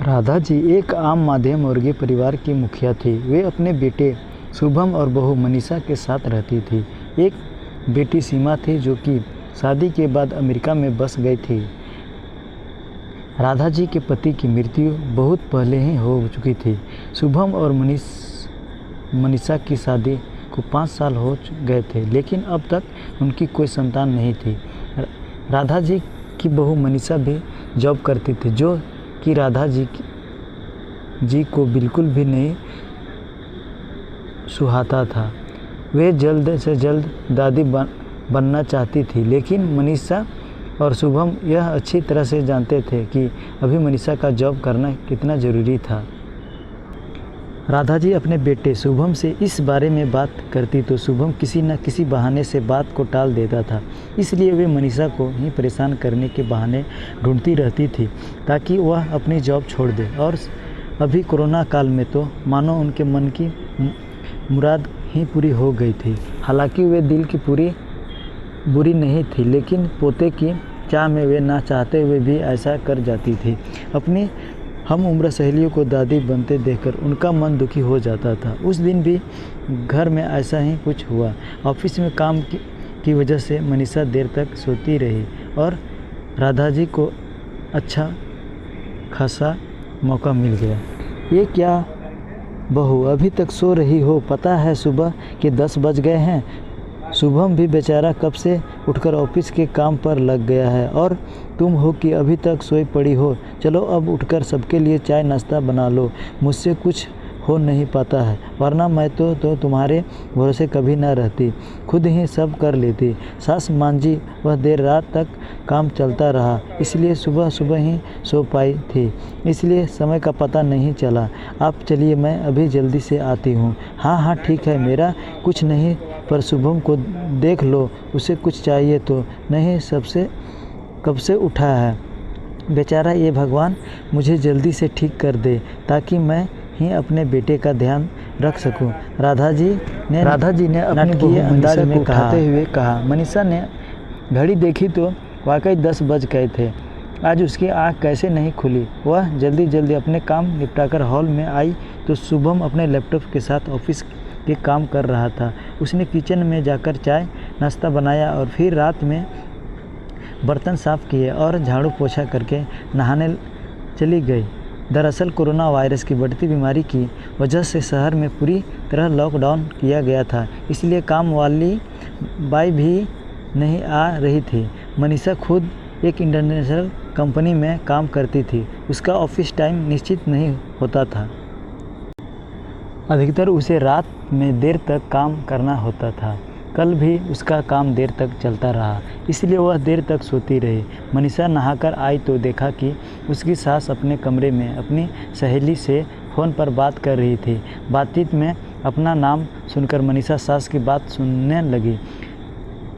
राधा जी एक आम मध्यम वर्गीय परिवार की मुखिया थी। वे अपने बेटे शुभम और बहू मनीषा के साथ रहती थी। एक बेटी सीमा थी जो कि शादी के बाद अमेरिका में बस गई थी। राधा जी के पति की मृत्यु बहुत पहले ही हो चुकी थी। शुभम और मनीषा की शादी को 5 साल हो गए थे, लेकिन अब तक उनकी कोई संतान नहीं थी। राधा जी की बहू मनीषा भी जॉब करती थी, जो कि राधा जी को बिल्कुल भी नहीं सुहाता था। वे जल्द से जल्द दादी बनना चाहती थी, लेकिन मनीषा और शुभम यह अच्छी तरह से जानते थे कि अभी मनीषा का जॉब करना कितना ज़रूरी था। राधा जी अपने बेटे शुभम से इस बारे में बात करती तो शुभम किसी न किसी बहाने से बात को टाल देता था। इसलिए वे मनीषा को ही परेशान करने के बहाने ढूंढती रहती थी ताकि वह अपनी जॉब छोड़ दे। और अभी कोरोना काल में तो मानो उनके मन की मुराद ही पूरी हो गई थी। हालांकि वे दिल की बुरी नहीं थी, लेकिन पोते की चाह में वे ना चाहते हुए भी ऐसा कर जाती थी। अपनी हम उम्र सहेलियों को दादी बनते देखकर उनका मन दुखी हो जाता था। उस दिन भी घर में ऐसा ही कुछ हुआ। ऑफिस में काम की वजह से मनीषा देर तक सोती रही और राधा जी को अच्छा खासा मौका मिल गया। ये क्या बहू, अभी तक सो रही हो? पता है सुबह के 10 बज गए हैं। शुभम भी बेचारा कब से उठकर ऑफिस के काम पर लग गया है और तुम हो कि अभी तक सोई पड़ी हो। चलो अब उठकर सबके लिए चाय नाश्ता बना लो। मुझसे कुछ हो नहीं पाता है, वरना मैं तो तुम्हारे भरोसे कभी ना रहती, खुद ही सब कर लेती। सास मांझी वह देर रात तक काम चलता रहा, इसलिए सुबह सुबह ही सो पाई थी, इसलिए समय का पता नहीं चला। आप चलिए, मैं अभी जल्दी से आती हूँ। हाँ ठीक है, मेरा कुछ नहीं, पर शुभम को देख लो, उसे कुछ चाहिए तो नहीं, कब से उठा है बेचारा। ये भगवान मुझे जल्दी से ठीक कर दे ताकि मैं ही अपने बेटे का ध्यान रख सकूं। राधा जी ने अपने बहू अंदाज में कहते हुए कहा। मनीषा ने घड़ी देखी तो वाकई 10 बज गए थे। आज उसकी आँख कैसे नहीं खुली। वह जल्दी अपने काम निपटाकर हॉल में आई तो शुभम अपने लैपटॉप के साथ ऑफिस के काम कर रहा था। उसने किचन में जाकर चाय नाश्ता बनाया और फिर रात में बर्तन साफ़ किए और झाड़ू पोछा करके नहाने चली गई। दरअसल कोरोना वायरस की बढ़ती बीमारी की वजह से शहर में पूरी तरह लॉकडाउन किया गया था, इसलिए काम वाली बाई भी नहीं आ रही थी। मनीषा खुद एक इंटरनेशनल कंपनी में काम करती थी। उसका ऑफिस टाइम निश्चित नहीं होता था। अधिकतर उसे रात में देर तक काम करना होता था। कल भी उसका काम देर तक चलता रहा, इसलिए वह देर तक सोती रही। मनीषा नहाकर आई तो देखा कि उसकी सास अपने कमरे में अपनी सहेली से फ़ोन पर बात कर रही थी। बातचीत में अपना नाम सुनकर मनीषा सास की बात सुनने लगी।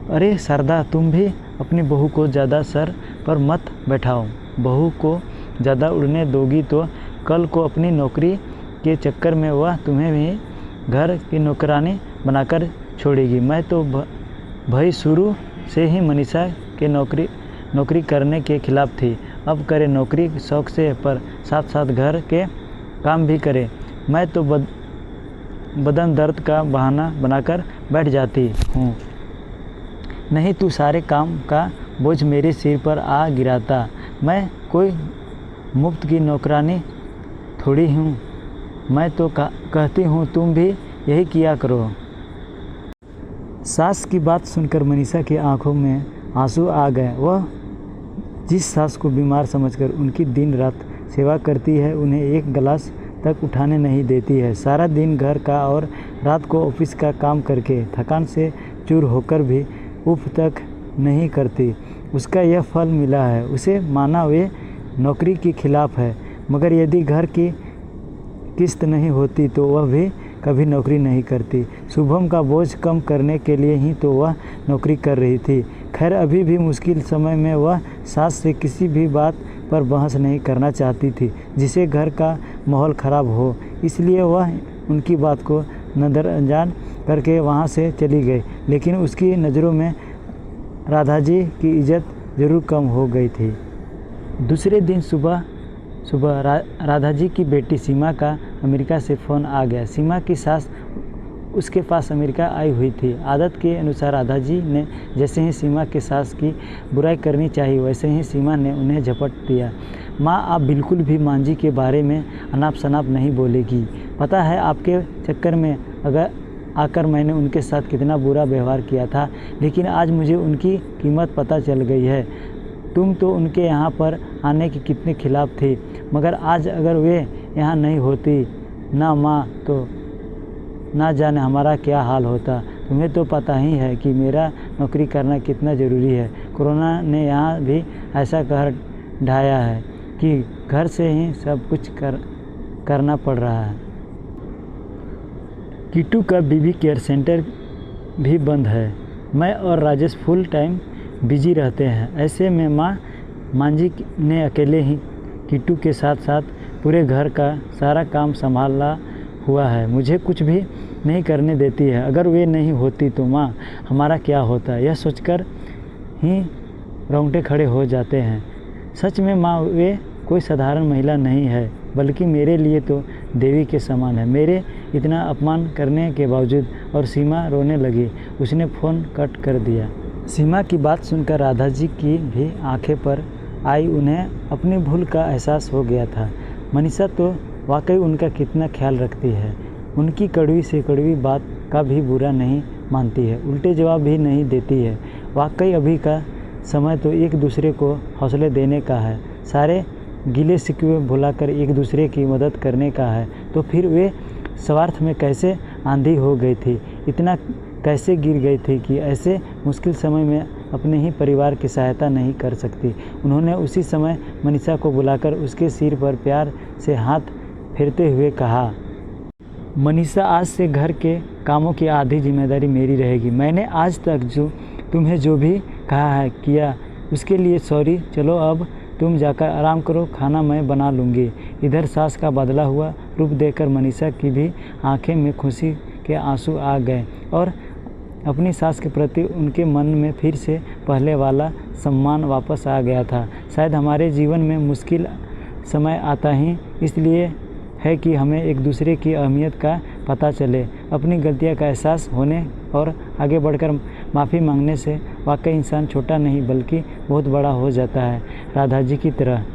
अरे शारदा, तुम भी अपनी बहू को ज़्यादा सर पर मत बैठाओ। बहू को ज़्यादा उड़ने दोगी तो कल को अपनी नौकरी के चक्कर में वह तुम्हें भी घर की नौकरानी बनाकर छोड़ेगी। मैं तो भाई शुरू से ही मनीषा के नौकरी करने के खिलाफ थी। अब करे नौकरी शौक से, पर साथ साथ घर के काम भी करे। मैं तो बदन दर्द का बहाना बनाकर बैठ जाती हूँ। नहीं तो सारे काम का बोझ मेरे सिर पर आ गिराता। मैं कोई मुफ्त की नौकरानी थोड़ी हूँ। मैं तो कहती हूँ तुम भी यही किया करो। सास की बात सुनकर मनीषा की आंखों में आंसू आ गए। वह जिस सास को बीमार समझकर उनकी दिन रात सेवा करती है, उन्हें एक गिलास तक उठाने नहीं देती है। सारा दिन घर का और रात को ऑफिस का काम करके थकान से चूर होकर भी उफ तक नहीं करती। उसका यह फल मिला है। उसे माना वे नौकरी के खिलाफ है, मगर यदि घर की किस्त नहीं होती तो वह भी कभी नौकरी नहीं करती। शुभम का बोझ कम करने के लिए ही तो वह नौकरी कर रही थी। खैर, अभी भी मुश्किल समय में वह सास से किसी भी बात पर बहस नहीं करना चाहती थी जिससे घर का माहौल खराब हो, इसलिए वह उनकी बात को नज़रअंदाज करके वहाँ से चली गई। लेकिन उसकी नज़रों में राधा जी की इज्जत ज़रूर कम हो गई थी। दूसरे दिन सुबह सुबह राधा जी की बेटी सीमा का अमेरिका से फ़ोन आ गया। सीमा की सास उसके पास अमेरिका आई हुई थी। आदत के अनुसार राधा जी ने जैसे ही सीमा के सास की बुराई करनी चाहिए वैसे ही सीमा ने उन्हें झपट दिया। माँ, आप बिल्कुल भी मांझी के बारे में अनाप शनाप नहीं बोलेगी। पता है आपके चक्कर में आकर मैंने उनके साथ कितना बुरा व्यवहार किया था, लेकिन आज मुझे उनकी कीमत पता चल गई है। तुम तो उनके यहाँ पर आने के कितने खिलाफ थी, मगर आज अगर वे यहाँ नहीं होती ना माँ, तो ना जाने हमारा क्या हाल होता। तुम्हें तो पता ही है कि मेरा नौकरी करना कितना ज़रूरी है। कोरोना ने यहाँ भी ऐसा कहर ढाया है कि घर से ही सब कुछ करना पड़ रहा है। कीटू का बीबी केयर सेंटर भी बंद है। मैं और राजेश फुल टाइम बिजी रहते हैं। ऐसे में मांझी ने अकेले ही कीटू के साथ साथ पूरे घर का सारा काम संभाला हुआ है। मुझे कुछ भी नहीं करने देती है। अगर वे नहीं होती तो माँ, हमारा क्या होता, यह सोचकर ही रोंगटे खड़े हो जाते हैं। सच में माँ, वे कोई साधारण महिला नहीं है, बल्कि मेरे लिए तो देवी के समान है। मेरे इतना अपमान करने के बावजूद। और सीमा रोने लगी। उसने फ़ोन कट कर दिया। सीमा की बात सुनकर राधा जी की भी आंखें पर आई। उन्हें अपनी भूल का एहसास हो गया था। मनीषा तो वाकई उनका कितना ख्याल रखती है। उनकी कड़वी से कड़वी बात का भी बुरा नहीं मानती है, उल्टे जवाब भी नहीं देती है। वाकई अभी का समय तो एक दूसरे को हौसले देने का है, सारे गिले शिकवे भुलाकर एक दूसरे की मदद करने का है। तो फिर वे स्वार्थ में कैसे आंधी हो गई थी, इतना कैसे गिर गई थी कि ऐसे मुश्किल समय में अपने ही परिवार की सहायता नहीं कर सकती। उन्होंने उसी समय मनीषा को बुलाकर उसके सिर पर प्यार से हाथ फेरते हुए कहा, मनीषा, आज से घर के कामों की आधी जिम्मेदारी मेरी रहेगी। मैंने आज तक तुम्हें जो भी कहा है किया, उसके लिए सॉरी। चलो अब तुम जाकर आराम करो, खाना मैं बना लूँगी। इधर सास का बदला हुआ रूप देखकर मनीषा की भी आंखें में खुशी के आंसू आ गए और अपनी सास के प्रति उनके मन में फिर से पहले वाला सम्मान वापस आ गया था। शायद हमारे जीवन में मुश्किल समय आता ही इसलिए है कि हमें एक दूसरे की अहमियत का पता चले। अपनी गलतियां का एहसास होने और आगे बढ़कर माफ़ी मांगने से वाकई इंसान छोटा नहीं बल्कि बहुत बड़ा हो जाता है, राधा जी की तरह।